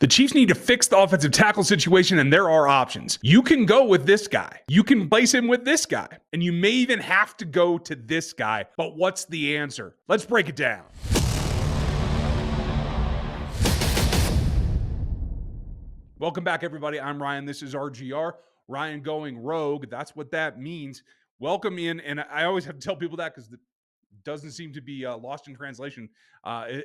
The Chiefs need to fix the offensive tackle situation, and there are options. You can go with this guy. You can place him with this guy. And you may even have to go to this guy. But what's the answer? Let's break it down. Welcome back, everybody. I'm Ryan. This is RGR. Ryan going rogue. That's what that means. Welcome in. And I always have to tell people that because it doesn't seem to be lost in translation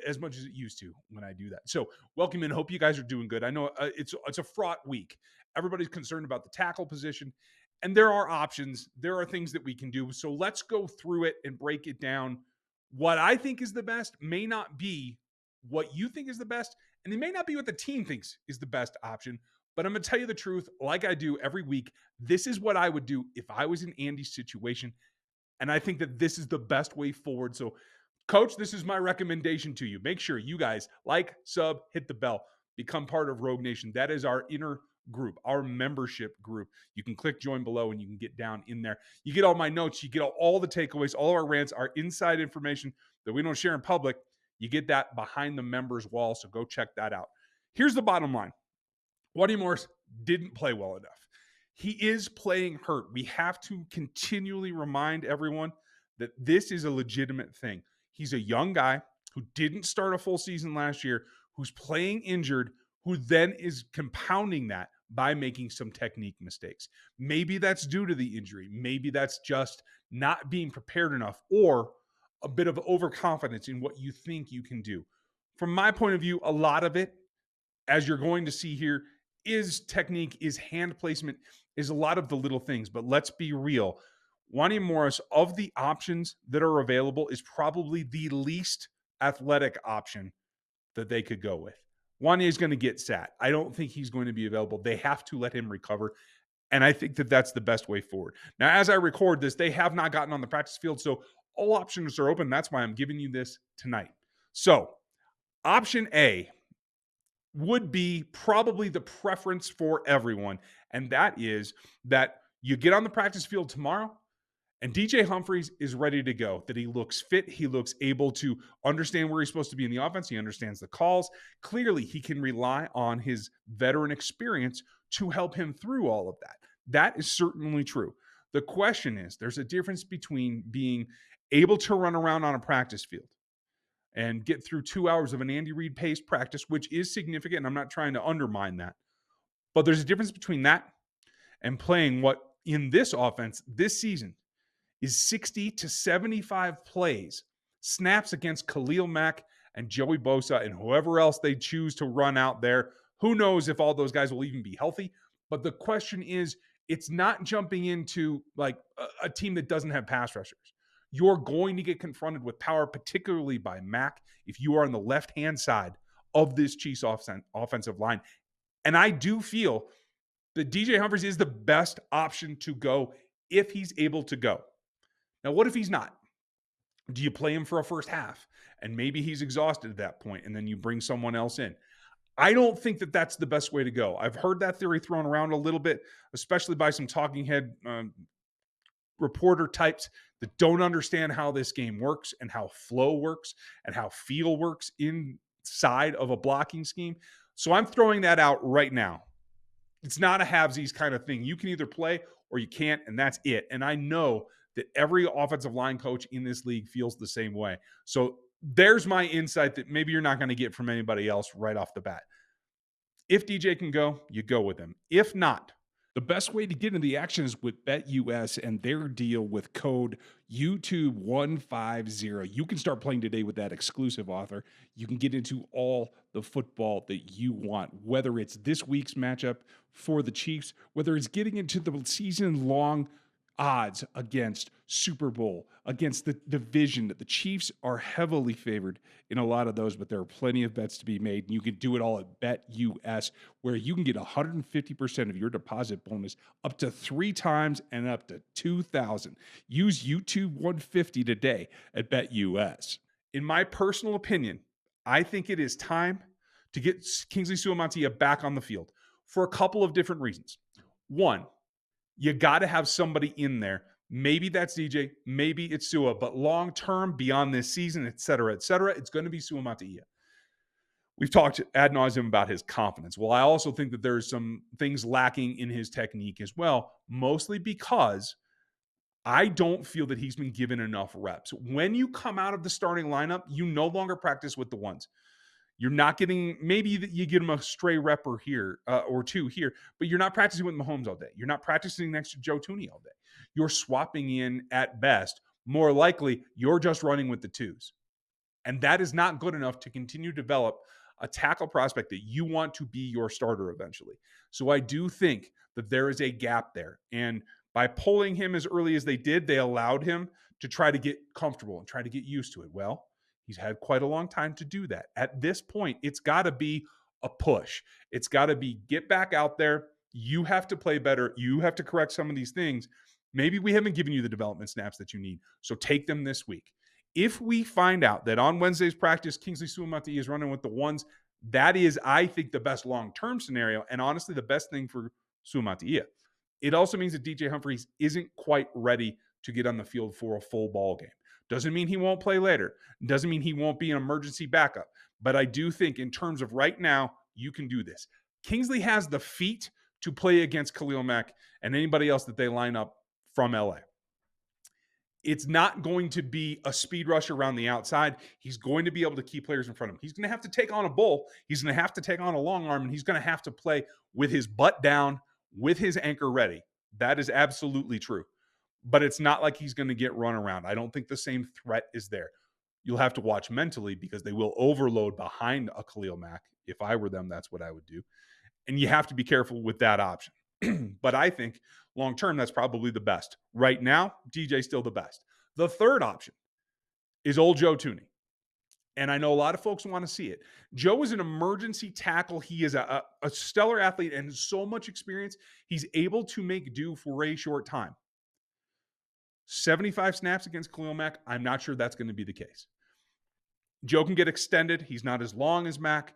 as much as it used to when I do that. So welcome in. Hope you guys are doing good. I know it's a fraught week. Everybody's concerned about the tackle position, and there are options. There are things that we can do. So let's go through it and break it down. What I think is the best may not be what you think is the best, and it may not be what the team thinks is the best option. But I'm going to tell you the truth, like I do every week. This is what I would do if I was in Andy's situation. And I think that this is the best way forward. So, Coach, this is my recommendation to you. Make sure you guys like, sub, hit the bell, become part of Rogue Nation. That is our inner group, our membership group. You can click join below and you can get down in there. You get all my notes. You get all the takeaways, all of our rants, our inside information that we don't share in public. You get that behind the members wall. So go check that out. Here's the bottom line. Wanya Morris didn't play well enough. He is playing hurt. We have to continually remind everyone that this is a legitimate thing. He's a young guy who didn't start a full season last year, who's playing injured, who then is compounding that by making some technique mistakes. Maybe that's due to the injury. Maybe that's just not being prepared enough or a bit of overconfidence in what you think you can do. From my point of view, a lot of it, as you're going to see here, is technique, is hand placement, is a lot of the little things. But let's be real. Wanya Morris, of the options that are available, is probably the least athletic option that they could go with. Wanya is going to get sat. I don't think he's going to be available. They have to let him recover. And I think that that's the best way forward. Now, as I record this, they have not gotten on the practice field. So all options are open. That's why I'm giving you this tonight. So option A would be probably the preference for everyone. And that is that you get on the practice field tomorrow and DJ Humphries is ready to go, that he looks fit. He looks able to understand where he's supposed to be in the offense. He understands the calls. Clearly, he can rely on his veteran experience to help him through all of that. That is certainly true. The question is, there's a difference between being able to run around on a practice field and get through 2 hours of an Andy Reid paced practice, which is significant, and I'm not trying to undermine that. But there's a difference between that and playing what in this offense this season is 60 to 75 plays, snaps against Khalil Mack and Joey Bosa and whoever else they choose to run out there. Who knows if all those guys will even be healthy? But the question is, it's not jumping into like a team that doesn't have pass rushers. You're going to get confronted with power, particularly by Mack, if you are on the left-hand side of this Chiefs offensive line. And I do feel that DJ Humphries is the best option to go if he's able to go. Now, what if he's not? Do you play him for a first half? And maybe he's exhausted at that point, and then you bring someone else in. I don't think that that's the best way to go. I've heard that theory thrown around a little bit, especially by some talking head reporter types that don't understand how this game works and how flow works and how feel works inside of a blocking scheme. So I'm throwing that out right now. It's not a halvesies kind of thing. You can either play or you can't, and that's it. And I know that every offensive line coach in this league feels the same way. So there's my insight that maybe you're not going to get from anybody else right off the bat. If DJ can go, you go with him. If not, the best way to get into the action is with BetUS and their deal with code YouTube150. You can start playing today with that exclusive offer. You can get into all the football that you want, whether it's this week's matchup for the Chiefs, whether it's getting into the season-long odds against Super Bowl, against the division. The Chiefs are heavily favored in a lot of those, but there are plenty of bets to be made. And you can do it all at BetUS, where you can get 150% of your deposit bonus up to 3 times and up to $2,000. Use YouTube 150 today at BetUS. In my personal opinion, I think it is time to get Kingsley Suamataia back on the field for a couple of different reasons. One, you got to have somebody in there. Maybe that's DJ, maybe it's Sua, but long-term, beyond this season, et cetera, it's going to be Suamataia. We've talked ad nauseum about his confidence. Well, I also think that there's some things lacking in his technique as well, mostly because I don't feel that he's been given enough reps. When you come out of the starting lineup, you no longer practice with the ones. You're not getting, maybe you get him a stray rep or here or two here, but you're not practicing with Mahomes all day. You're not practicing next to Joe Thuney all day. You're swapping in at best. More likely, you're just running with the twos. And that is not good enough to continue to develop a tackle prospect that you want to be your starter eventually. So I do think that there is a gap there. And by pulling him as early as they did, they allowed him to try to get comfortable and try to get used to it. Well, he's had quite a long time to do that. At this point, it's got to be a push. It's got to be get back out there. You have to play better. You have to correct some of these things. Maybe we haven't given you the development snaps that you need, so take them this week. If we find out that on Wednesday's practice, Kingsley Suamataia is running with the ones, that is, I think, the best long-term scenario, and honestly, the best thing for Suamataia. It also means that DJ Humphries isn't quite ready to get on the field for a full ball game. Doesn't mean he won't play later. Doesn't mean he won't be an emergency backup. But I do think in terms of right now, you can do this. Kingsley has the feet to play against Khalil Mack and anybody else that they line up from LA. It's not going to be a speed rush around the outside. He's going to be able to keep players in front of him. He's going to have to take on a bull. He's going to have to take on a long arm, and he's going to have to play with his butt down, with his anchor ready. That is absolutely true. But it's not like he's going to get run around. I don't think the same threat is there. You'll have to watch mentally because they will overload behind a Khalil Mack. If I were them, that's what I would do. And you have to be careful with that option. But I think long-term, that's probably the best. Right now, DJ's still the best. The third option is old Joe Thuney. And I know a lot of folks want to see it. Joe is an emergency tackle. He is a stellar athlete and so much experience. He's able to make do for a short time. 75 snaps against Khalil Mack, I'm not sure that's going to be the case. Joe can get extended. He's not as long as Mack.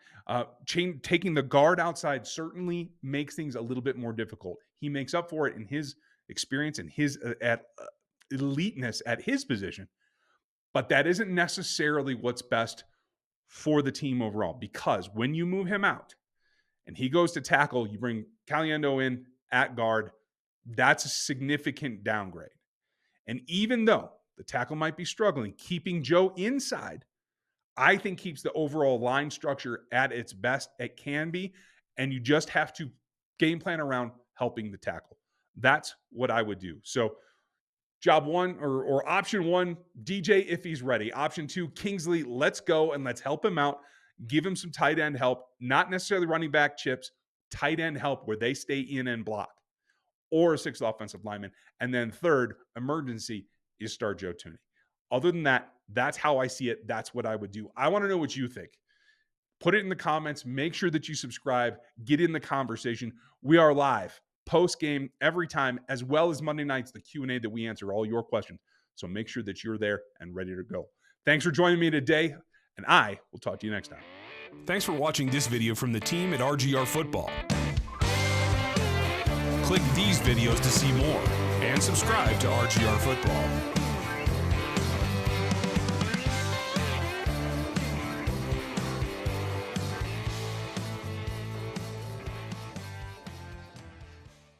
Taking the guard outside certainly makes things a little bit more difficult. He makes up for it in his experience and his eliteness at his position. But that isn't necessarily what's best for the team overall, because when you move him out and he goes to tackle, you bring Caliendo in at guard, that's a significant downgrade. And even though the tackle might be struggling, keeping Joe inside, I think keeps the overall line structure at its best it can be, and you just have to game plan around helping the tackle. That's what I would do. So job one or option one, DJ if he's ready. Option two, Kingsley, let's go and let's help him out. Give him some tight end help, not necessarily running back chips, tight end help where they stay in and block, or a sixth offensive lineman. And then third, emergency, is start Joe Thuney. Other than that, that's how I see it. That's what I would do. I want to know what you think. Put it in the comments. Make sure that you subscribe. Get in the conversation. We are live post-game every time, as well as Monday nights, the Q&A that we answer all your questions. So make sure that you're there and ready to go. Thanks for joining me today, and I will talk to you next time. Thanks for watching this video from the team at RGR Football. Click these videos to see more and subscribe to RGR Football.